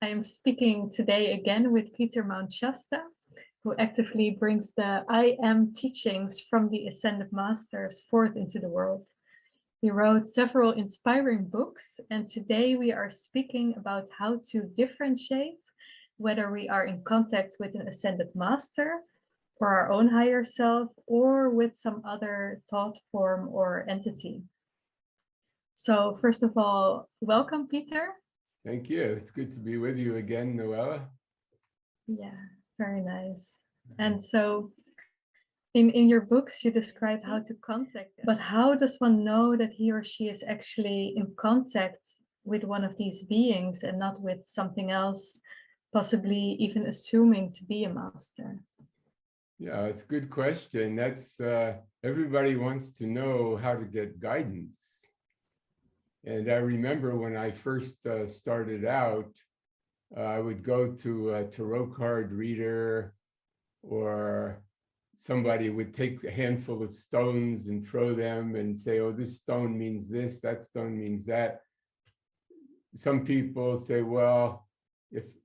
I am speaking today again with Peter Mount Shasta, who actively brings the I Am teachings from the Ascended Masters forth into the world. He wrote several inspiring books, and today we are speaking about how to differentiate whether we are in contact with an Ascended Master or our own higher self or with some other thought form or entity. So first of all, welcome, Peter. Thank you. It's good to be with you again, Noëlle. Yeah, very nice. And so in your books, you describe how to contact them. But how does one know that he or she is actually in contact with one of these beings and not with something else, possibly even assuming to be a master? Yeah, it's a good question. That's everybody wants to know how to get guidance. And I remember when I first started out, I would go to a tarot card reader, or somebody would take a handful of stones and throw them and say, oh, this stone means this, that stone means that. Some people say, well,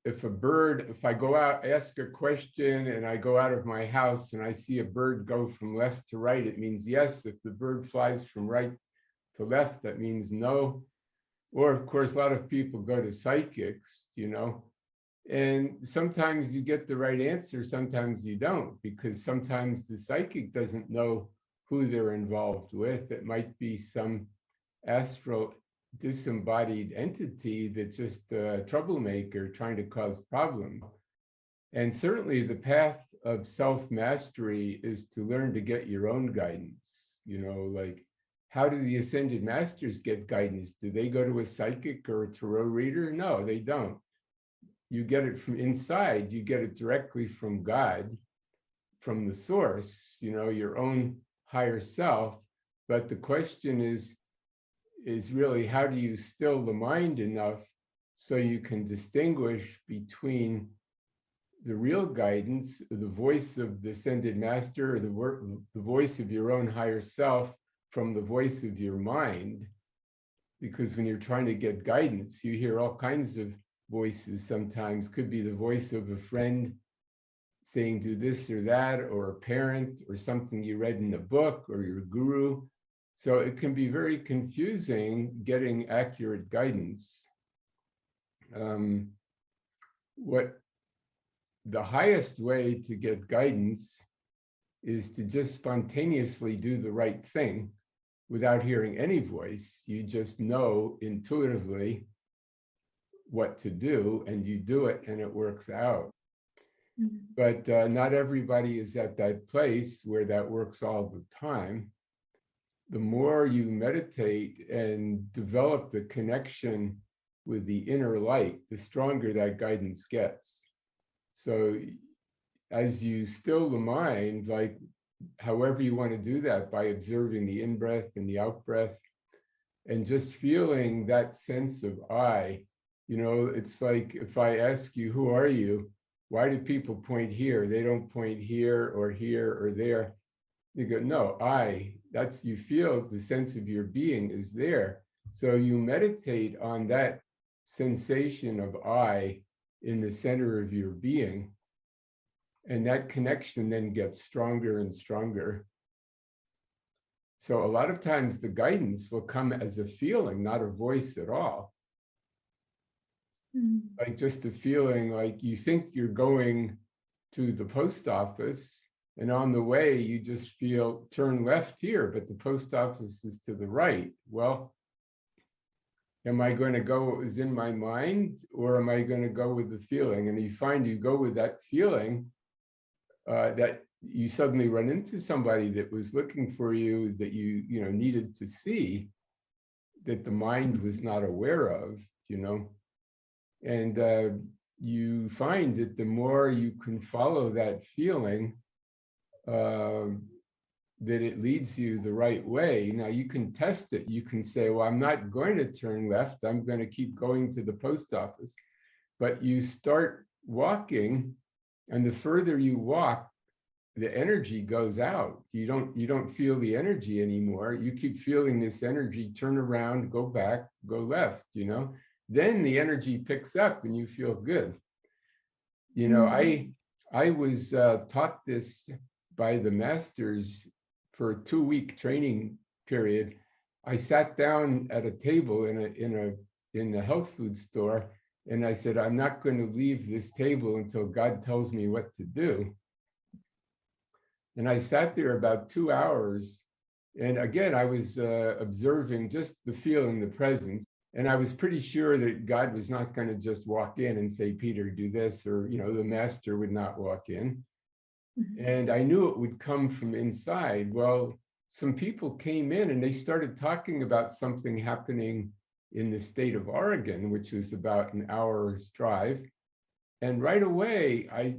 if I go out, ask a question and I go out of my house and I see a bird go from left to right, it means yes. If the bird flies from right to left, that means no. Or of course, a lot of people go to psychics, and sometimes you get the right answer, sometimes you don't, because sometimes the psychic doesn't know who they're involved with. It might be some astral disembodied entity that's just a troublemaker trying to cause problems. And certainly the path of self-mastery is to learn to get your own guidance. Like, how do the Ascended Masters get guidance? Do they go to a psychic or a tarot reader? No, they don't. You get it from inside. You get it directly from God, from the source, your own higher self. But the question is really, how do you still the mind enough so you can distinguish between the real guidance, the voice of the Ascended Master, or the voice of your own higher self, from the voice of your mind? Because when you're trying to get guidance, you hear all kinds of voices. Sometimes could be the voice of a friend saying do this or that, or a parent, or something you read in a book, or your guru. So it can be very confusing getting accurate guidance. What the highest way to get guidance is to just spontaneously do the right thing without hearing any voice. You just know intuitively what to do, and you do it, and it works out. Mm-hmm. But not everybody is at that place where that works all the time. The more you meditate and develop the connection with the inner light, the stronger that guidance gets. So as you still the mind, like however you want to do that, by observing the in-breath and the out-breath, and just feeling that sense of I, it's like if I ask you, who are you? Why do people point here? They don't point here or there. You go, no, I, you feel the sense of your being is there. So you meditate on that sensation of I in the center of your being. And that connection then gets stronger and stronger. So a lot of times the guidance will come as a feeling, not a voice at all. Mm-hmm. Like just a feeling, like you think you're going to the post office, and on the way you just feel turn left here, but the post office is to the right. Well, am I going to go what was in my mind, or am I going to go with the feeling? And you find you go with that feeling, that you suddenly run into somebody that was looking for you, that you needed to see, that the mind was not aware of, and you find that the more you can follow that feeling, that it leads you the right way. Now you can test it. You can say, well, I'm not going to turn left. I'm going to keep going to the post office. But you start walking, and the further you walk, the energy goes out. You don't feel the energy anymore. You keep feeling this energy, turn around, go back, go left, then the energy picks up and you feel good. You know, I was taught this by the masters for a 2-week training period. I sat down at a table in a health food store, and I said, I'm not going to leave this table until God tells me what to do. And I sat there about 2 hours. And again, I was observing just the feeling, the presence. And I was pretty sure that God was not going to just walk in and say, Peter, do this, or, you know, the master would not walk in. And I knew it would come from inside. Well, some people came in and they started talking about something happening in the state of Oregon, which was about an hour's drive. And right away, I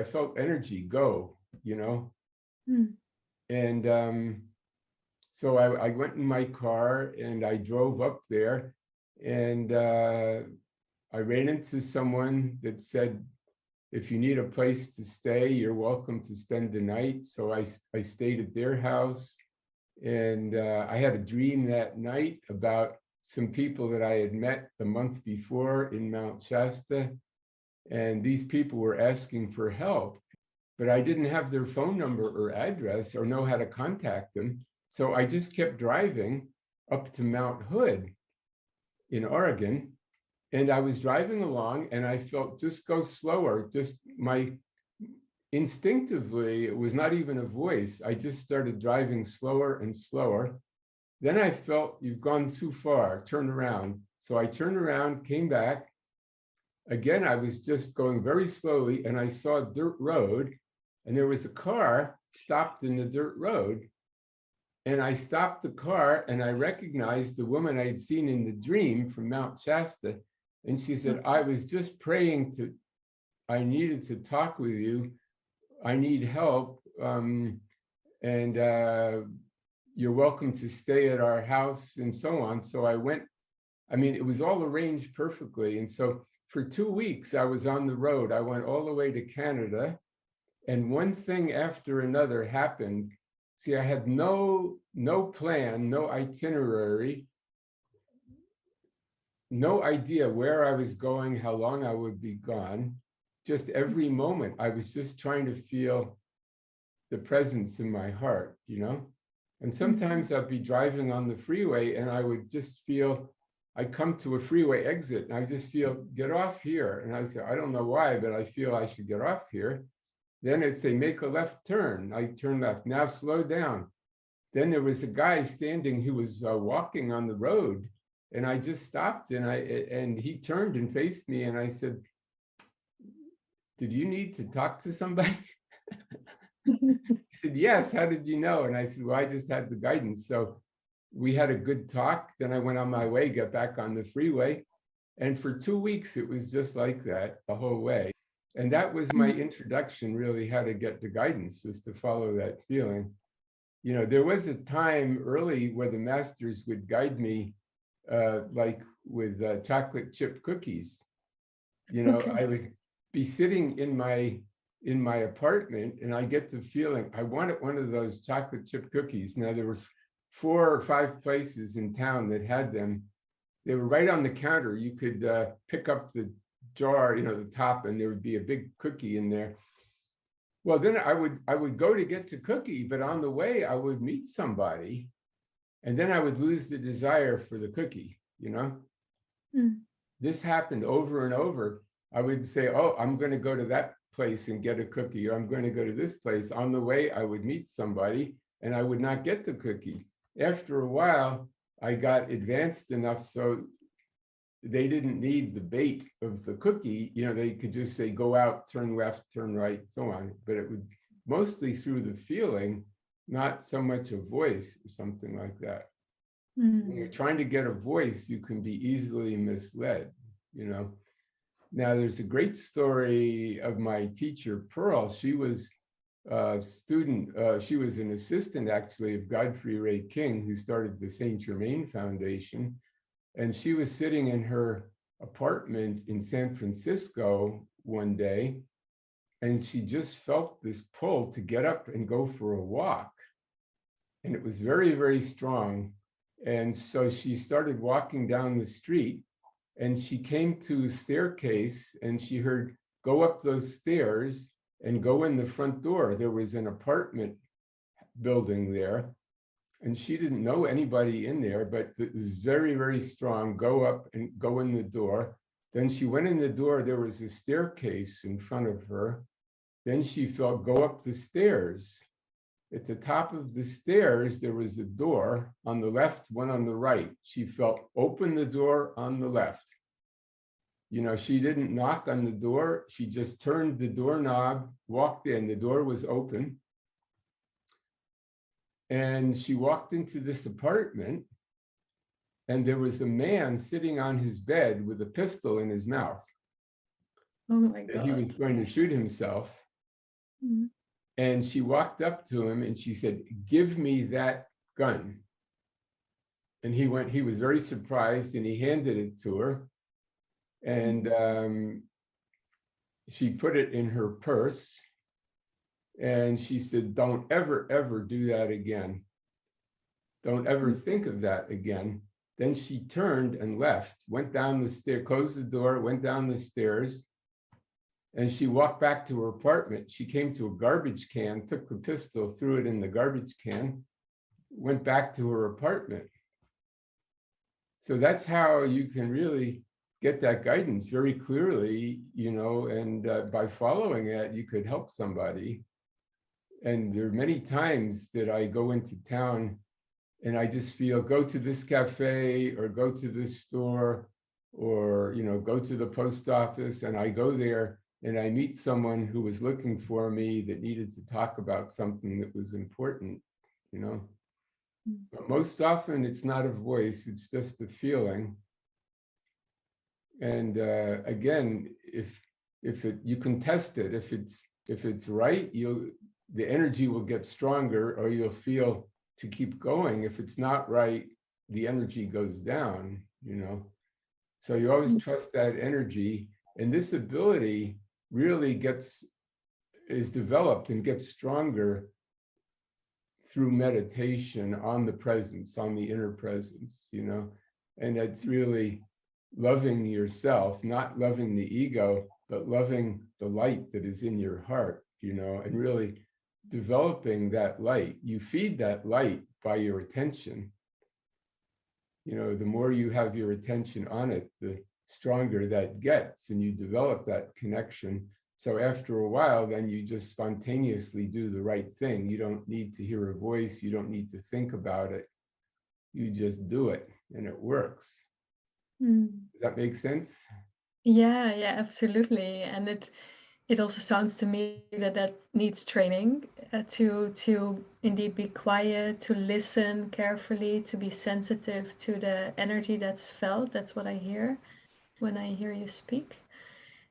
felt energy go, you know. And so I went in my car and I drove up there, and I ran into someone that said, if you need a place to stay, you're welcome to spend the night. So I stayed at their house, and I had a dream that night about some people that I had met the month before in Mount Shasta. And these people were asking for help, but I didn't have their phone number or address or know how to contact them. So I just kept driving up to Mount Hood in Oregon. And I was driving along and I felt, just go slower. Just instinctively, it was not even a voice. I just started driving slower and slower. Then I felt, you've gone too far, turn around. So I turned around, came back. Again, I was just going very slowly, and I saw a dirt road, and there was a car stopped in the dirt road. And I stopped the car, and I recognized the woman I had seen in the dream from Mount Shasta. And she said, I was just praying I needed to talk with you. I need help. And you're welcome to stay at our house, and so on. So I went. I mean, it was all arranged perfectly. And so for 2 weeks, I was on the road. I went all the way to Canada, and one thing after another happened. See, I had no plan, no itinerary, no idea where I was going, how long I would be gone. Just every moment, I was just trying to feel the presence in my heart, you know? And sometimes I'd be driving on the freeway and I would just feel, I'd come to a freeway exit and I just feel, get off here. And I say, I don't know why, but I feel I should get off here. Then it'd say, make a left turn. I turn left, now slow down. Then there was a guy standing who was walking on the road, and I just stopped, and he turned and faced me, and I said, did you need to talk to somebody? He said, yes, how did you know? And I said, well, I just had the guidance. So we had a good talk. Then I went on my way, got back on the freeway. And for 2 weeks, it was just like that the whole way. And that was my introduction, really, how to get the guidance, was to follow that feeling. You know, there was a time early where the masters would guide me, like with chocolate chip cookies. You know, I would be sitting in my apartment, and I get the feeling I wanted one of those chocolate chip cookies. Now there was 4 or 5 places in town that had them. They were right on the counter. You could pick up the jar, you know, the top, and there would be a big cookie in there. Well, then I would go to get the cookie, but on the way I would meet somebody, and then I would lose the desire for the cookie, you know? This happened over and over. I would say, oh, I'm going to go to that place and get a cookie, or I'm going to go to this place. On the way, I would meet somebody and I would not get the cookie. After a while, I got advanced enough so they didn't need the bait of the cookie. You know, they could just say, go out, turn left, turn right, so on. But it would mostly through the feeling, not so much a voice or something like that. When you're trying to get a voice, you can be easily misled, you know. Now, there's a great story of my teacher, Pearl. She was a student, she was an assistant, actually, of Godfrey Ray King, who started the Saint Germain Foundation. And she was sitting in her apartment in San Francisco one day, and she just felt this pull to get up and go for a walk. And it was very, very strong. And so she started walking down the street, And she came to a staircase and she heard, go up those stairs and go in the front door. There was an apartment building there. And she didn't know anybody in there, but it was very, very strong. Go up and go in the door. Then she went in the door. There was a staircase in front of her. Then she felt, go up the stairs. At the top of the stairs, there was a door on the left, one on the right. She felt, open the door on the left. You know, she didn't knock on the door. She just turned the doorknob, walked in. The door was open. And she walked into this apartment, and there was a man sitting on his bed with a pistol in his mouth. Oh my God. He was going to shoot himself. Mm-hmm. And she walked up to him and she said, give me that gun. And he was very surprised, and he handed it to her. And she put it in her purse. And she said, don't ever, ever do that again. Don't ever think of that again. Then she turned and left, went down the stairs, closed the door, went down the stairs. And she walked back to her apartment. She came to a garbage can, took the pistol, threw it in the garbage can, went back to her apartment. So that's how you can really get that guidance very clearly, you know, and by following it, you could help somebody. And there are many times that I go into town and I just feel, go to this cafe or go to this store or, you know, go to the post office, and I go there and I meet someone who was looking for me that needed to talk about something that was important, you know. But most often it's not a voice, it's just a feeling. And again, if you can test it, if it's right, the energy will get stronger, or you'll feel to keep going. If it's not right, the energy goes down, you know. So you always trust that energy, and this ability really is developed and gets stronger through meditation on the presence, on the inner presence, you know. And it's really loving yourself, not loving the ego, but loving the light that is in your heart, you know, and really developing that light. You feed that light by your attention. You know, the more you have your attention on it, the stronger that gets, and you develop that connection. So after a while, then you just spontaneously do the right thing. You don't need to hear a voice. You don't need to think about it. You just do it, and it works. Does that make sense? Yeah, absolutely. And it also sounds to me that needs training to indeed be quiet, to listen carefully, to be sensitive to the energy that's felt. That's what I hear when I hear you speak.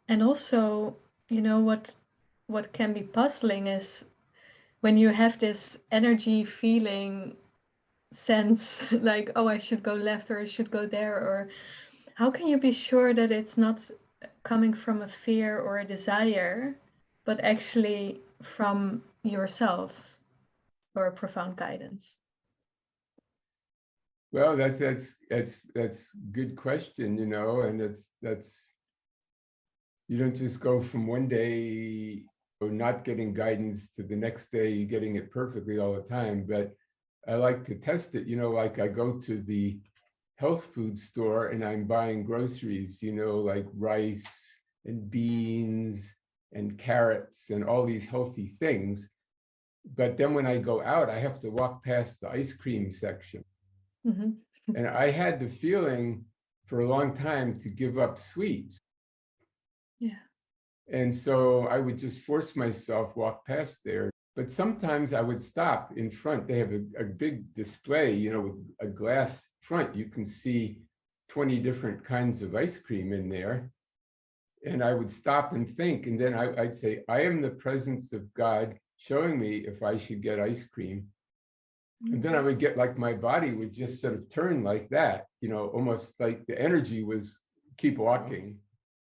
And also, you know, what can be puzzling is when you have this energy feeling sense like, oh, I should go left or I should go there, or how can you be sure that it's not coming from a fear or a desire, but actually from yourself or a profound guidance? Well, that's good question, you know, and that's you don't just go from one day or not getting guidance to the next day getting it perfectly all the time. But I like to test it, you know, like I go to the health food store and I'm buying groceries, you know, like rice and beans and carrots and all these healthy things. But then when I go out, I have to walk past the ice cream section. And I had the feeling for a long time to give up sweets. Yeah. And so I would just force myself walk past there. But sometimes I would stop in front. They have a big display, you know, with a glass front. You can see 20 different kinds of ice cream in there. And I would stop and think, and then I'd say, I am the presence of God showing me if I should get ice cream. And then I would get like my body would just sort of turn like that, you know, almost like the energy was keep walking.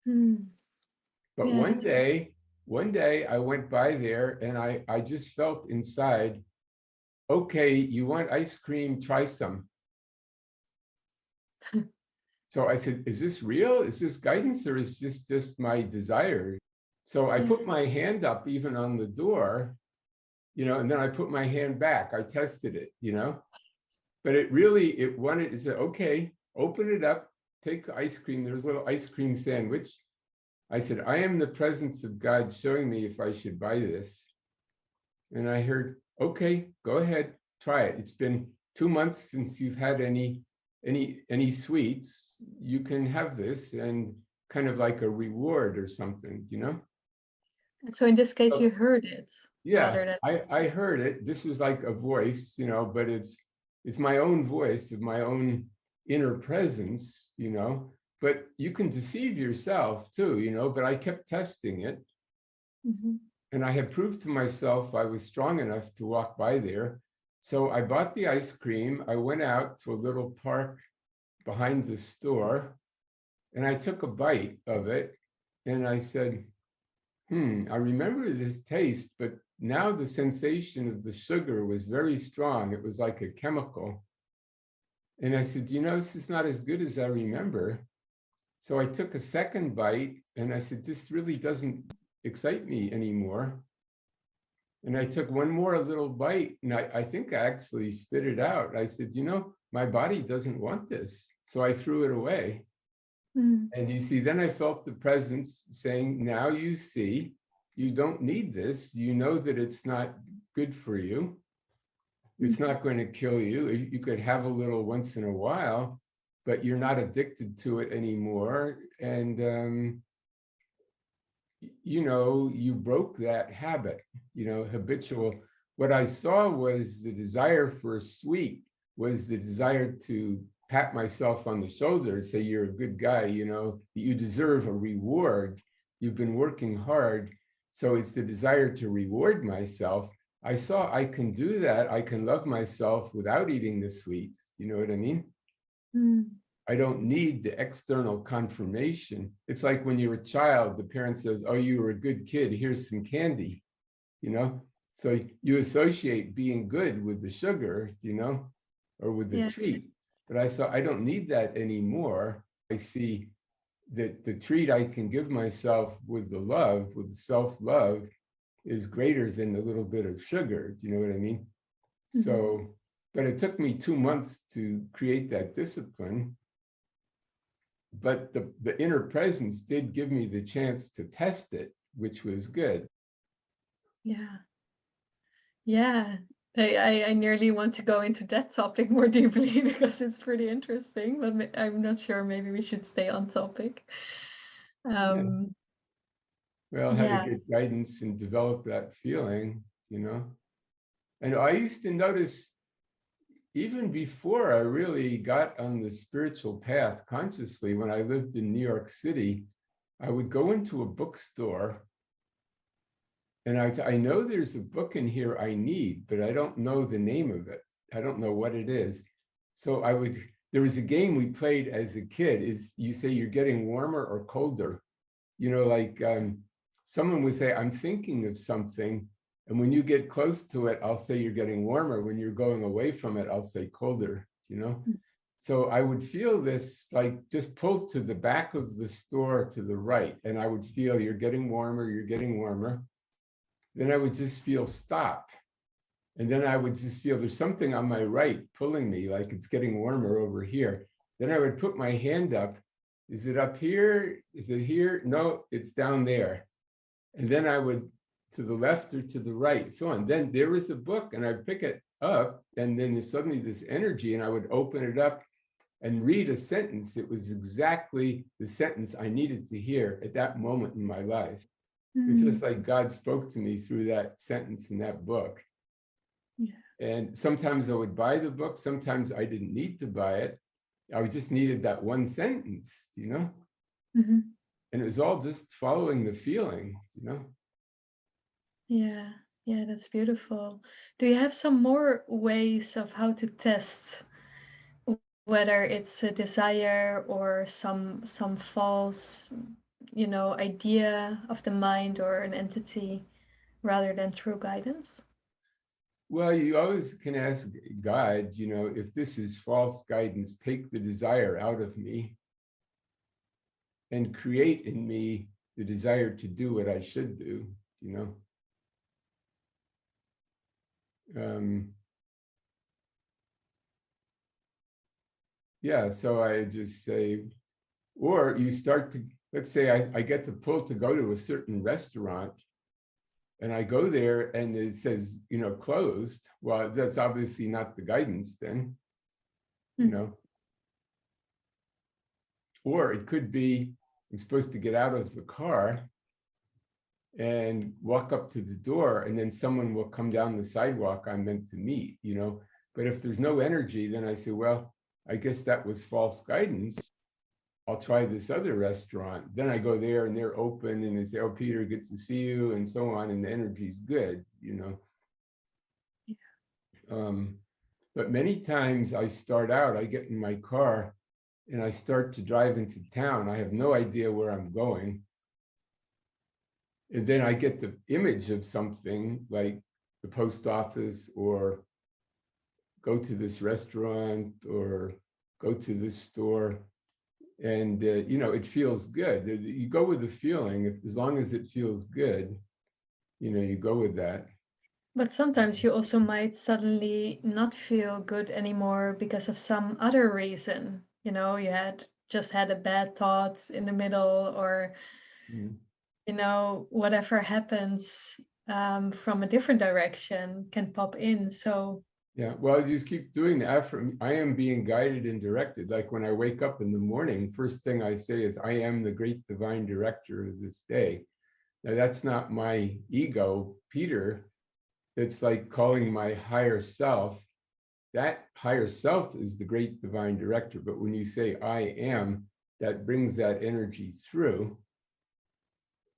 But one day I went by there and I just felt inside, okay, you want ice cream, try some. So I said, is this real? Is this guidance, or is this just my desire? So I Yeah. put my hand up even on the door, and then I put my hand back. I tested it, but it wanted, it said, okay, open it up, take ice cream. There was a little ice cream sandwich. I said, I am the presence of God showing me if I should buy this. And I heard, okay, go ahead, try it. It's been 2 months since you've had any sweets. You can have this, and kind of like a reward or something, And so in this case, So, you heard it yeah, rather than. I heard it. This was like a voice, but it's my own voice of my own inner presence, but you can deceive yourself too, but I kept testing it. Mhm. And I had proved to myself I was strong enough to walk by there. So I bought the ice cream. I went out to a little park behind the store, and I took a bite of it. And I said, I remember this taste, but now the sensation of the sugar was very strong. It was like a chemical. And I said, this is not as good as I remember. So I took a second bite, and I said, this really doesn't excite me anymore. And I took one more little bite, and I think I actually spit it out. I said, my body doesn't want this. So I threw it away. Mm. And you see, then I felt the presence saying, now you see, you don't need this. You know that it's not good for you. It's not going to kill you. You could have a little once in a while, but you're not addicted to it anymore. And, you broke that habit, habitual. What I saw was the desire for a sweet, was the desire to pat myself on the shoulder and say, you're a good guy, you deserve a reward. You've been working hard. So it's the desire to reward myself. I saw I can do that. I can love myself without eating the sweets. You know what I mean? Mm. I don't need the external confirmation. It's like when you're a child, the parent says, oh, you were a good kid, here's some candy, So you associate being good with the sugar, or with the Yeah. treat. But I don't need that anymore. I see that the treat I can give myself with the love, with self-love, is greater than a little bit of sugar. Do you know what I mean? Mhm. So, but it took me 2 months to create that discipline. But the inner presence did give me the chance to test it, which was good. Yeah. Yeah. I nearly want to go into that topic more deeply because it's pretty interesting, but I'm not sure. Maybe we should stay on topic. Yeah. Um, Well, how to yeah. get guidance and develop that feeling. And I used to notice, even before I really got on the spiritual path consciously, when I lived in New York City, I would go into a bookstore, and I know there's a book in here I need, but I don't know the name of it. I don't know what it is. So there was a game we played as a kid, is you say you're getting warmer or colder. Like someone would say, I'm thinking of something. And when you get close to it, I'll say you're getting warmer. When you're going away from it, I'll say colder. So I would feel this, like, just pulled to the back of the store to the right. And I would feel you're getting warmer, you're getting warmer. Then I would just feel stop. And then I would just feel there's something on my right pulling me, like it's getting warmer over here. Then I would put my hand up. Is it up here? Is it here? No, it's down there. And then I would to the left or to the right, so on. Then there was a book, and I'd pick it up, and then there's suddenly this energy, and I would open it up and read a sentence. It was exactly the sentence I needed to hear at that moment in my life. It's just like God spoke to me through that sentence in that book. Yeah. And sometimes I would buy the book. Sometimes I didn't need to buy it. I just needed that one sentence. Mhm. And it was all just following the feeling. Yeah. Yeah, that's beautiful. Do you have some more ways of how to test whether it's a desire or some false, idea of the mind or an entity rather than true guidance? Well, you always can ask God, if this is false guidance, take the desire out of me. and create in me the desire to do what I should do, you know. Yeah, so I just say, or you start to, let's say I get the pull to go to a certain restaurant, and I go there and it says, you know, closed. Well, that's obviously not the guidance then, you know. Or it could be, I'm supposed to get out of the car and walk up to the door, and then someone will come down the sidewalk I'm meant to meet, you know. But if there's no energy, then I say, well, I guess that was false guidance. I'll try this other restaurant. Then I go there and they're open and they say, oh, Peter, good to see you, and so on. And the energy's good, you know. Yeah. But many times I start out, I get in my car and I start to drive into town. I have no idea where I'm going. And then I get the image of something like the post office, or go to this restaurant, or go to this store. And, you know, it feels good. You go with the feeling, as long as it feels good, you know, you go with that. But sometimes you also might suddenly not feel good anymore because of some other reason. You know, you had just had a bad thought in the middle, or, you know, whatever happens from a different direction can pop in. So yeah, well, you just keep doing that. I am being guided and directed. Like when I wake up in the morning, first thing I say is, I am the great divine director of this day. Now, that's not my ego, Peter. It's like calling my higher self. That higher self is the great divine director. But when you say I am, that brings that energy through,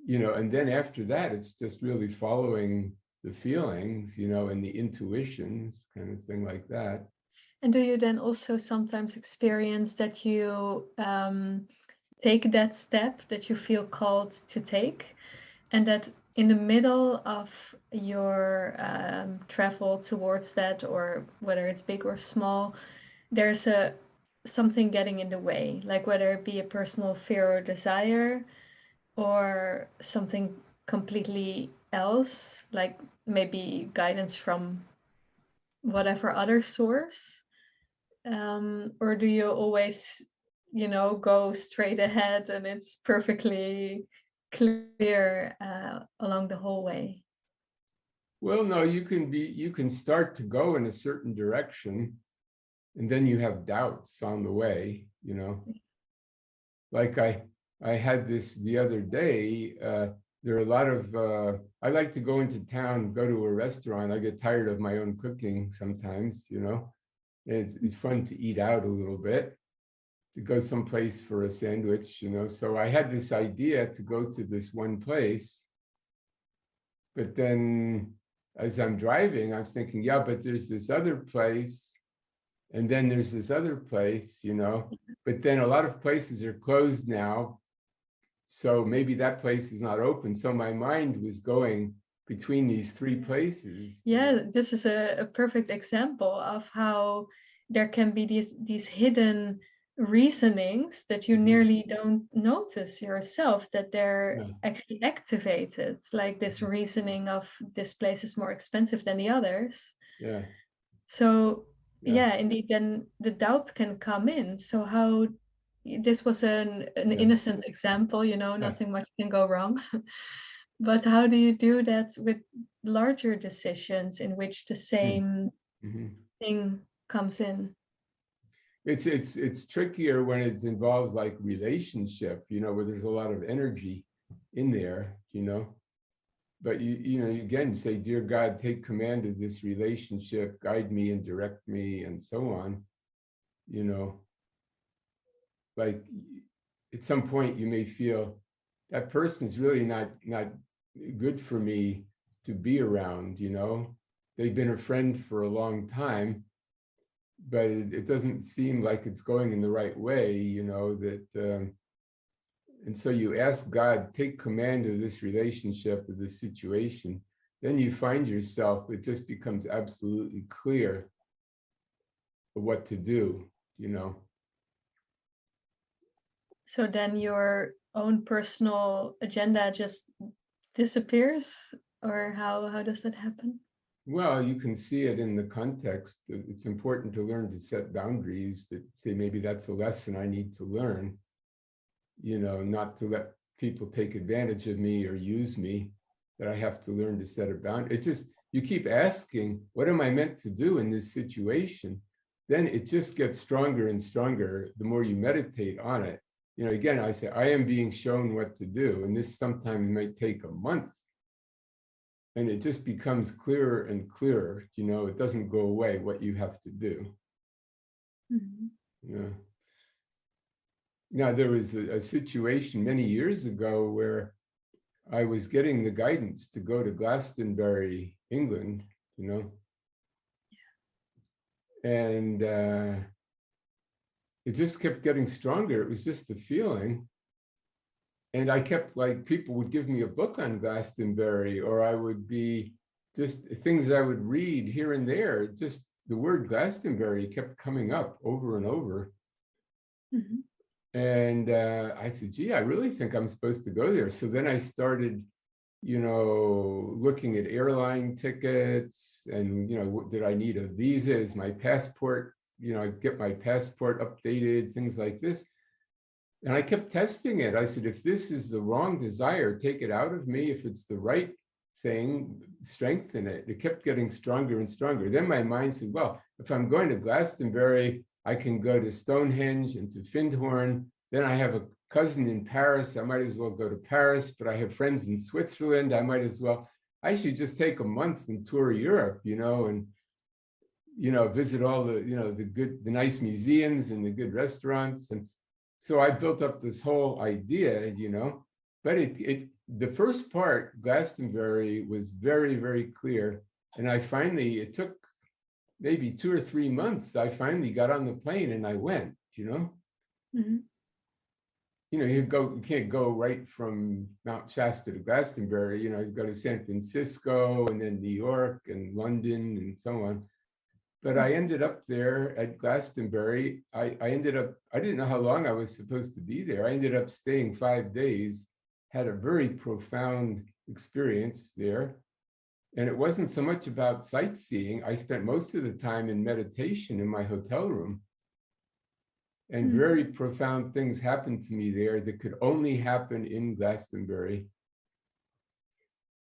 you know, and then after that, it's just really following the feelings, you know, and the intuitions, kind of thing like that. And do you then also sometimes experience that you take that step that you feel called to take, and that in the middle of your travel towards that, or whether it's big or small, there's something getting in the way, like whether it be a personal fear or desire, or something completely else, like maybe guidance from whatever other source? Or do you always, you know, go straight ahead and it's perfectly clear along the whole way? Well, no, you can start to go in a certain direction, and then you have doubts on the way, you know. Like I had this the other day. There are a lot of, I like to go into town, go to a restaurant. I get tired of my own cooking sometimes, you know. It's fun to eat out a little bit, to go someplace for a sandwich, you know. So I had this idea to go to this one place, but then as I'm driving, I'm thinking, yeah, but there's this other place, and then there's this other place, you know, but then a lot of places are closed now. So maybe that place is not open. So my mind was going between these three places. Yeah, this is a perfect example of how there can be these hidden reasonings that you nearly don't notice yourself, that they're actually activated, like this reasoning of this place is more expensive than the others. Yeah. So yeah, indeed, then the doubt can come in. So how, this was an innocent example, you know, nothing much can go wrong. But how do you do that with larger decisions in which the same thing comes in? It's trickier when it involves like relationship, you know, where there's a lot of energy in there, you know. But you know, again, say, dear God, take command of this relationship, guide me and direct me, and so on. You know, like at some point you may feel that person is really not good for me to be around, you know. They've been a friend for a long time, but it doesn't seem like it's going in the right way, you know, that and so you ask God, take command of this relationship, of this situation. Then you find yourself, it just becomes absolutely clear what to do, you know. So then you're own personal agenda just disappears, or how does that happen? Well, you can see it in the context. It's important to learn to set boundaries that say, maybe that's a lesson I need to learn, not to let people take advantage of me or use me, that I have to learn to set a boundary. It just, you keep asking, what am I meant to do in this situation? Then it just gets stronger and stronger the more you meditate on it. Again, I say, I am being shown what to do. And this sometimes might take a month. And it just becomes clearer and clearer. It doesn't go away what you have to do. Mm-hmm. Now, there was a situation many years ago where I was getting the guidance to go to Glastonbury, England, and it just kept getting stronger. It was just a feeling. And I kept, like, people would give me a book on Glastonbury, or I would be just things I would read here and there. Just the word Glastonbury kept coming up over and over. Mm-hmm. And I said, gee, I really think I'm supposed to go there. So then I started, looking at airline tickets and, did I need a visa? Is my passport, get my passport updated, things like this. And I kept testing it. I said, if this is the wrong desire, take it out of me. If it's the right thing, strengthen it. It kept getting stronger and stronger. Then my mind said, well, if I'm going to Glastonbury, I can go to Stonehenge and to Findhorn. Then I have a cousin in Paris. I might as well go to Paris, but I have friends in Switzerland. I should just take a month and tour Europe, and, visit all the, the nice museums and the good restaurants. And so I built up this whole idea, but the first part, Glastonbury, was very, very clear. And it took maybe 2 or 3 months. I finally got on the plane and I went, Mm-hmm. You can't go right from Mount Shasta to Glastonbury, you go to San Francisco and then New York and London and so on. But I ended up there at Glastonbury. I didn't know how long I was supposed to be there. I ended up staying 5 days, had a very profound experience there. And it wasn't so much about sightseeing. I spent most of the time in meditation in my hotel room. And very profound things happened to me there that could only happen in Glastonbury.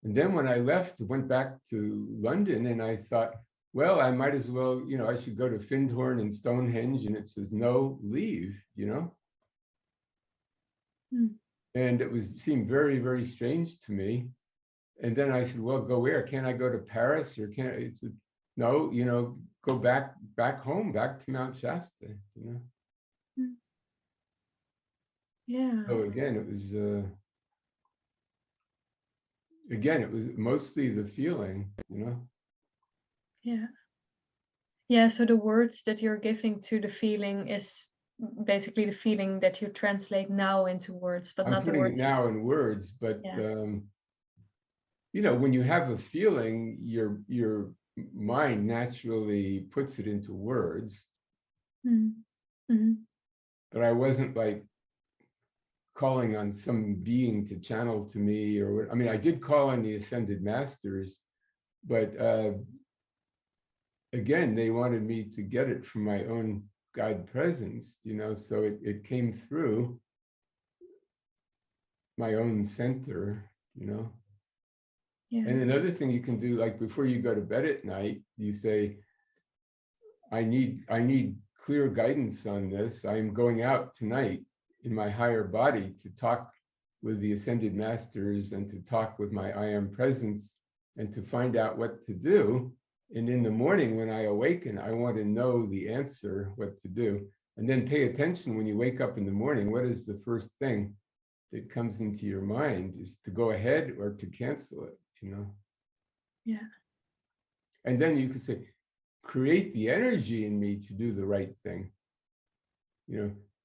And then when I left, went back to London, and I thought, well, I might as well, I should go to Findhorn and Stonehenge, and it says, no, leave, And it seemed very, very strange to me. And then I said, well, go where? Can I go to Paris, or can I? Said, no, go back home, back to Mount Shasta, Yeah. So again, it was mostly the feeling, Yeah. Yeah, so the words that you're giving to the feeling is basically the feeling that you translate now into words, but not the words. I'm putting it now in words, but when you have a feeling, your mind naturally puts it into words. Mm-hmm. But I wasn't like calling on some being to channel to me, I did call on the Ascended Masters, but again, they wanted me to get it from my own God presence, so it came through my own center, Yeah. And another thing you can do, like before you go to bed at night, you say, I need clear guidance on this. I'm going out tonight in my higher body to talk with the Ascended Masters and to talk with my I Am Presence and to find out what to do. And in the morning when I awaken, I want to know the answer, what to do. And then pay attention when you wake up in the morning, what is the first thing that comes into your mind? Is to go ahead or to cancel it, Yeah. And then you can say, create the energy in me to do the right thing.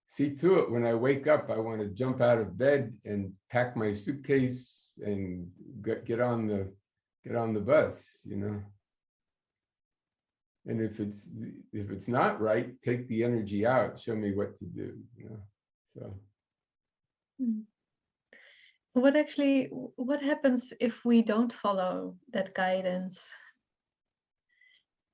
See to it when I wake up, I want to jump out of bed and pack my suitcase and get on the bus, And if it's not right, take the energy out, show me what to do, So. what happens if we don't follow that guidance?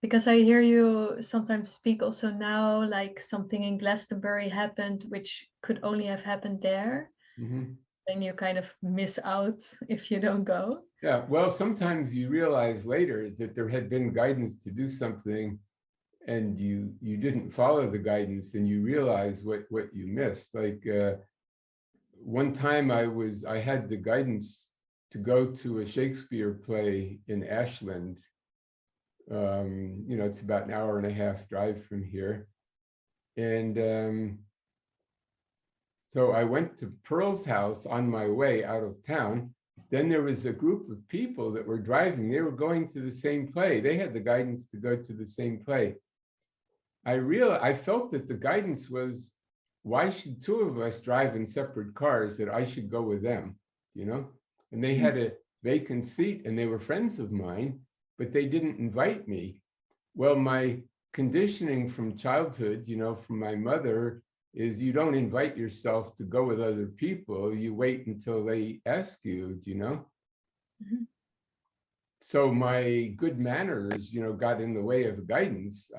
Because I hear you sometimes speak also now, like something in Glastonbury happened, which could only have happened there. Mhm. Then you kind of miss out if you don't go. Yeah, well, sometimes you realize later that there had been guidance to do something and you didn't follow the guidance and you realize what you missed. Like one time I had the guidance to go to a Shakespeare play in Ashland. It's about an hour and a half drive from here. And so I went to Pearl's house on my way out of town. Then there was a group of people that were driving. They were going to the same play. They had the guidance to go to the same play. I felt that the guidance was, why should two of us drive in separate cars, that I should go with them, And they had a vacant seat and they were friends of mine, but they didn't invite me. Well, my conditioning from childhood, from my mother, is you don't invite yourself to go with other people. You wait until they ask you, Mhm. So my good manners, got in the way of guidance.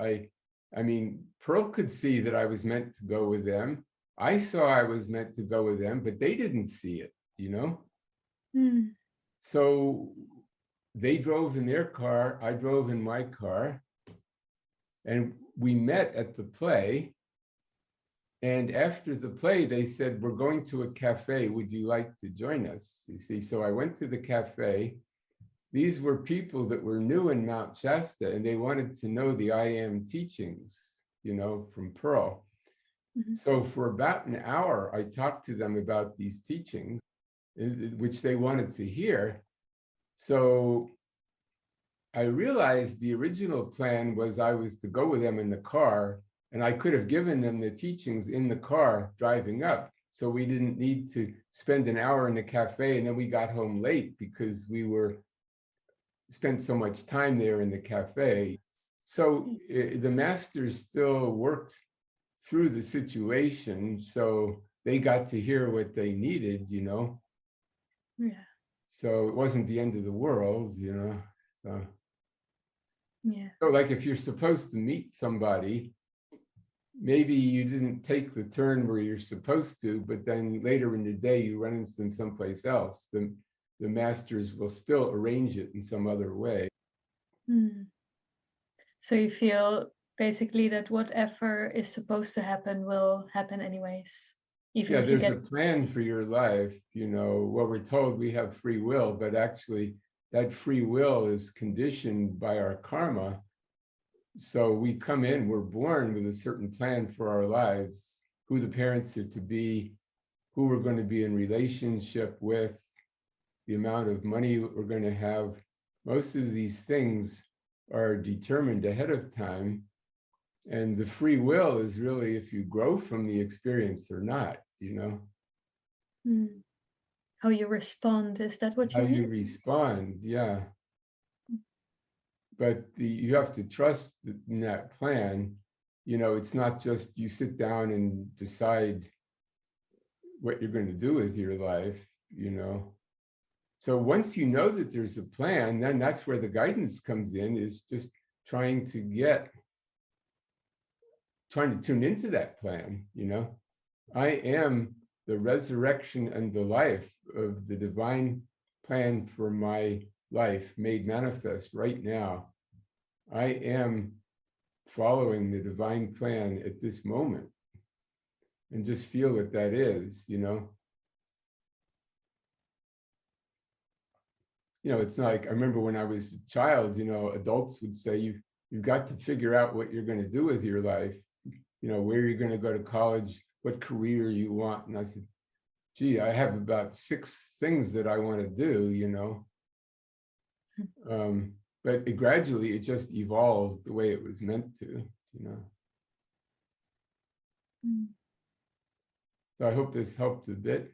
I mean, Pearl could see that I was meant to go with them. I saw I was meant to go with them, but they didn't see it, Mm. So they drove in their car, I drove in my car, and we met at the play. And after the play, they said, we're going to a cafe. Would you like to join us? You see, so I went to the cafe. These were people that were new in Mount Shasta, and they wanted to know the I Am teachings, from Pearl. Mhm. So for about an hour, I talked to them about these teachings, which they wanted to hear. So I realized the original plan was I was to go with them in the car, and I could have given them the teachings in the car driving up. So we didn't need to spend an hour in the cafe, and then we got home late because we spent so much time there in the cafe. So the masters still worked through the situation, so they got to hear what they needed, Yeah. So it wasn't the end of the world, So, Yeah. so like if you're supposed to meet somebody, maybe you didn't take the turn where you're supposed to, but then later in the day you run into them someplace else. The masters will still arrange it in some other way. Mm. So you feel basically that whatever is supposed to happen will happen anyways, even Yeah, if you there's get. a plan for your life. Well, we're told we have free will, but actually that free will is conditioned by our karma. So we come in, we're born with a certain plan for our lives, who the parents are to be, who we're going to be in relationship with, the amount of money we're going to have. Most of these things are determined ahead of time. And the free will is really if you grow from the experience or not, Mm. How you respond, is that what how you you mean? respond. Yeah. But you have to trust in that plan. It's not just you sit down and decide what you're going to do with your life. So once you know that there's a plan, then that's where the guidance comes in, is just trying to tune into that plan. I am the resurrection and the life of the divine plan for my life made manifest right now. I am following the divine plan at this moment, and just feel what that is. It's not like, I remember when I was a child, adults would say, you've got to figure out what you're going to do with your life, where you're going to go to college, what career you want. And I said, gee, I have about 6 things that I want to do, but gradually it just evolved the way it was meant to. Mm. So I hope this helped a bit.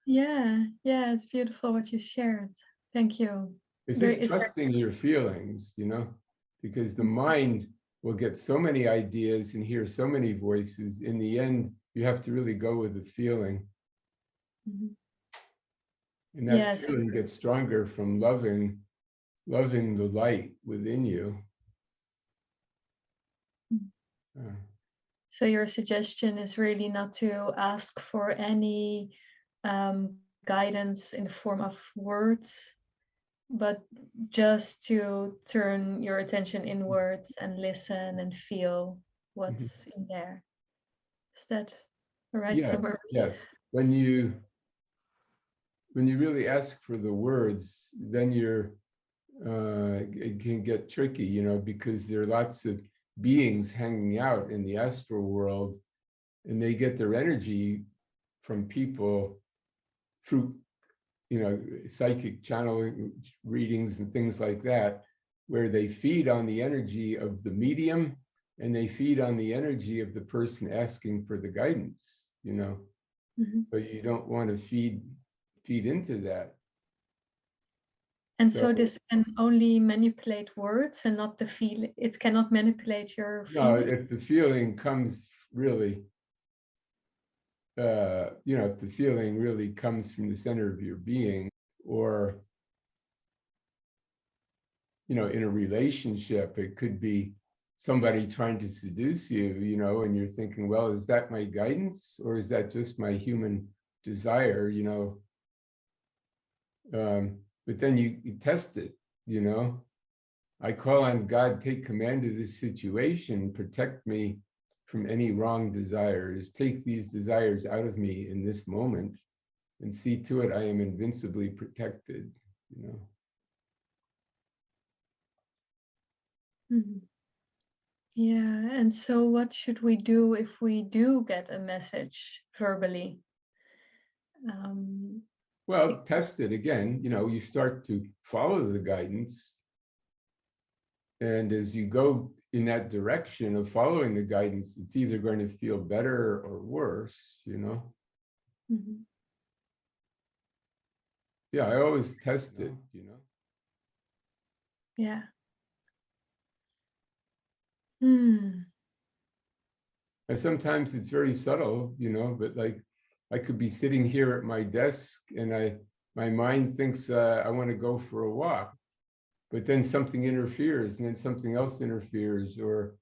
Yeah, it's beautiful what you shared. Thank you. It's There just is there. trusting your feelings, because the mind will get so many ideas and hear so many voices. In the end, you have to really go with the feeling. Mhm. And that Yes. feeling gets stronger from loving the light within you. So your suggestion is really not to ask for any guidance in the form of words, but just to turn your attention inwards and listen and feel what's in there. Is that a right Yes, summary? yes. When you really ask for the words, then it can get tricky, you know, because there are lots of beings hanging out in the astral world, and they get their energy from people through, you know, psychic channeling readings and things like that, where they feed on the energy of the medium and they feed on the energy of the person asking for the guidance, you know. So you don't want to feed into that. And so this can only manipulate words and not the feeling. It cannot manipulate your No, feeling. if the feeling comes really, you know, if the feeling really comes from the center of your being, or, you know, in a relationship, it could be somebody trying to seduce you, you know, and you're thinking, well, is that my guidance or is that just my human desire, you know? But then you test it, you know. I call on God, take command of this situation, protect me from any wrong desires, take these desires out of me in this moment, and see to it I am invincibly protected, you know. Yeah, and so what should we do if we do get a message verbally? Well, test it again, you know, you start to follow the guidance. And as you go in that direction of following the guidance, it's either going to feel better or worse, you know? Yeah, I always test it, you know? Yeah. And sometimes it's very subtle, you know, but like I could be sitting here at my desk and my mind thinks I want to go for a walk, but then something interferes and then something else interferes, or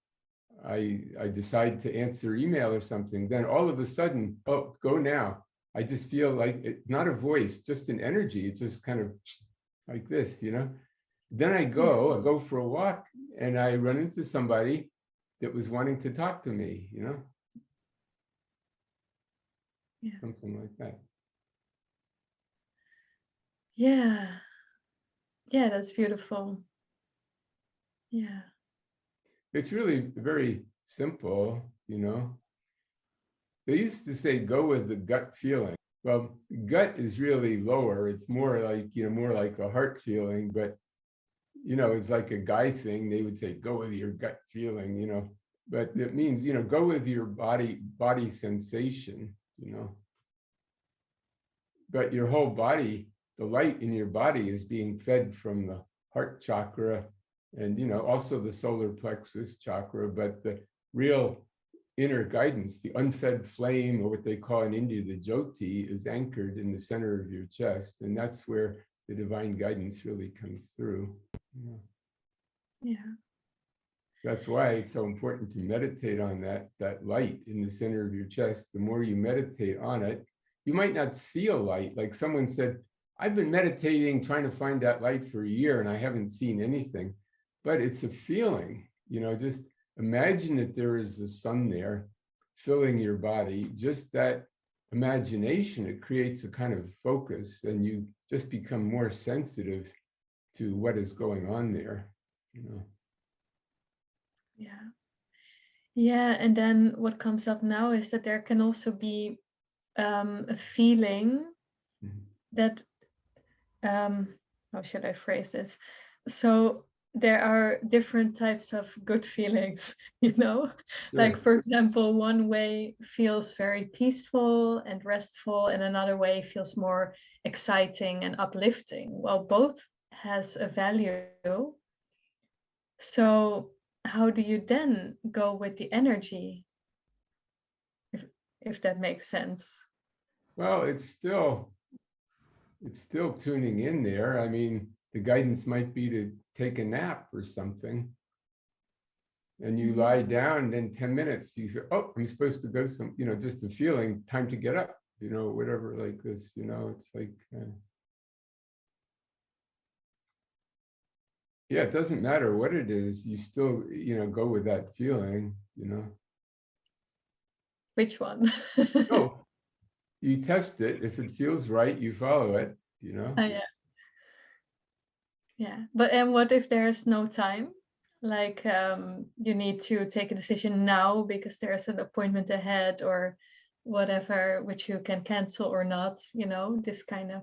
I decide to answer email or something, then all of a sudden, oh, go now. I just feel like it's not a voice, just an energy. It's just kind of like this, you know? Then I go for a walk and I run into somebody that was wanting to talk to me, you know? Yeah. Something like that. Yeah. Yeah, that's beautiful. Yeah. It's really very simple, you know? They used to say, go with the gut feeling. Well, gut is really lower. It's more like, you know, more like a heart feeling, but, you know, it's like a guy thing. They would say, go with your gut feeling, you know, but it means, you know, go with your body sensation, you know, but your whole body, the light in your body is being fed from the heart chakra and, you know, also the solar plexus chakra, but the real inner guidance, the unfed flame, or what they call in India, the jyoti, is anchored in the center of your chest. And that's where the divine guidance really comes through. Yeah. That's why it's so important to meditate on that light in the center of your chest. The more you meditate on it, you might not see a light. Like someone said, I've been meditating, trying to find that light for a year, and I haven't seen anything. But it's a feeling, you know, just imagine that there is the sun there filling your body. Just that imagination, it creates a kind of focus, and you just become more sensitive to what is going on there, you know. Yeah. Yeah, and then what comes up now is that there can also be a feeling that, how should I phrase this? So there are different types of good feelings, you know? Sure. Like, for example, one way feels very peaceful and restful, and another way feels more exciting and uplifting. Well, both has a value. So how do you then go with the energy, if that makes sense? Well, it's still, it's still tuning in there. I mean, the guidance might be to take a nap or something. And you lie down, and then 10 minutes, you feel, oh, I'm supposed to go some, just a feeling, time to get up, whatever like this, it's like, yeah, it doesn't matter what it is, you still, go with that feeling, Which one? Oh, you test it. If it feels right, you follow it, Oh, yeah. Yeah. And what if there's no time? Like you need to take a decision now because there's an appointment ahead or whatever, which you can cancel or not, this kind of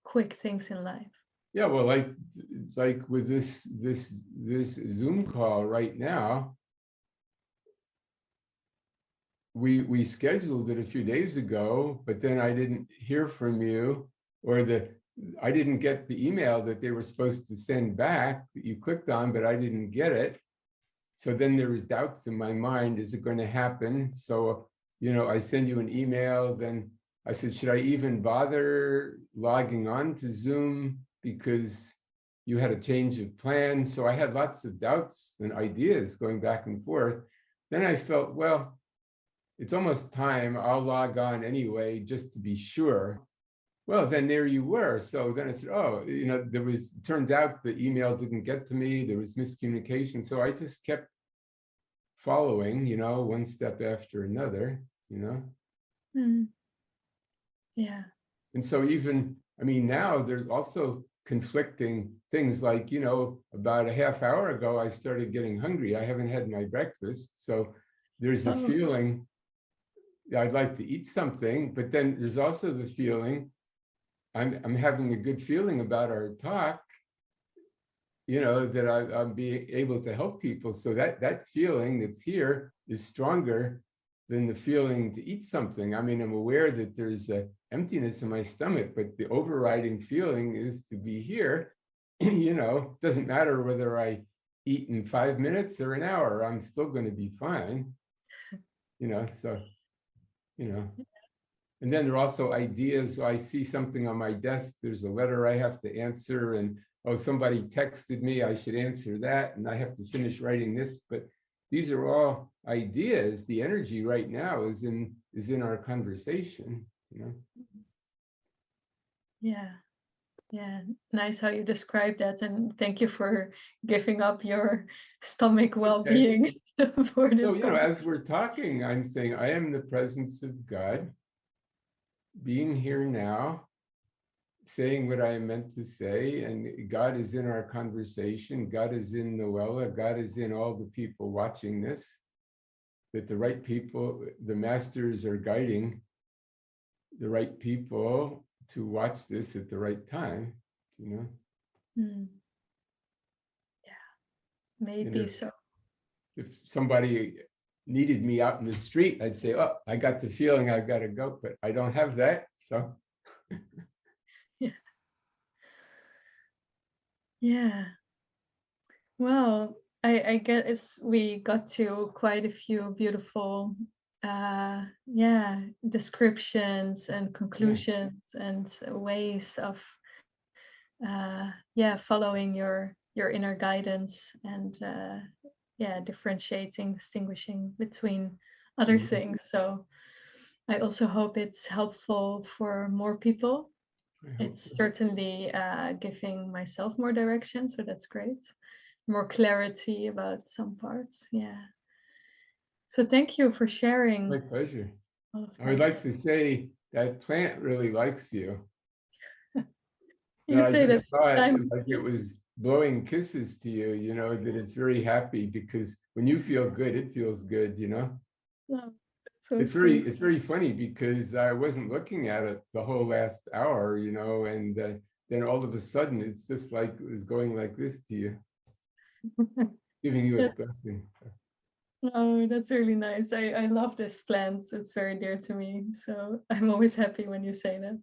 quick things in life. Yeah, well, like with this Zoom call right now, we scheduled it a few days ago, but then I didn't hear from you, or I didn't get the email that they were supposed to send back that you clicked on, but I didn't get it. So then there was doubts in my mind, is it going to happen? So, I send you an email, then I said, should I even bother logging on to Zoom because you had a change of plan? So I had lots of doubts and ideas going back and forth. Then I felt, well, it's almost time, I'll log on anyway, just to be sure. Well, then there you were. So then I said, oh, it turned out the email didn't get to me, there was miscommunication. So I just kept following, one step after another, Yeah. And so even, now there's also conflicting things like, about a half hour ago, I started getting hungry. I haven't had my breakfast. So there's a feeling I'd like to eat something, but then there's also the feeling I'm having a good feeling about our talk, that I'm being able to help people. So that feeling that's here is stronger than the feeling to eat something. I'm aware that there's a emptiness in my stomach, but the overriding feeling is to be here. Doesn't matter whether I eat in 5 minutes or an hour, I'm still going to be fine. So, and then there are also ideas. So I see something on my desk, there's a letter I have to answer, and oh, somebody texted me, I should answer that, and I have to finish writing this. But these are all ideas. The energy right now is in our conversation, Yeah, nice how you describe that, and thank you for giving up your stomach well-being for this. So, as we're talking, I'm saying I am the presence of God, being here now, saying what I meant to say, and God is in our conversation. God is in Noëlle. God is in all the people watching this, that the right people, the masters are guiding the right people to watch this at the right time, Yeah, maybe so. If somebody needed me out in the street, I'd say, oh, I got the feeling I've got to go, but I don't have that, so. Yeah. Well, I guess we got to quite a few beautiful descriptions and conclusions and ways of following your inner guidance and differentiating, distinguishing between other things. So I also hope it's helpful for more people. It's certainly giving myself more direction, so that's great. More clarity about some parts. Yeah. So thank you for sharing. My pleasure. I would like to say that plant really likes you. You say that like it was blowing kisses to you, that it's very happy, because when you feel good, it feels good, Oh, so it's very funny, because I wasn't looking at it the whole last hour, and then all of a sudden it's just like it was going like this to you, giving you a blessing. Oh, that's really nice. I love this plant. It's very dear to me. So I'm always happy when you say that.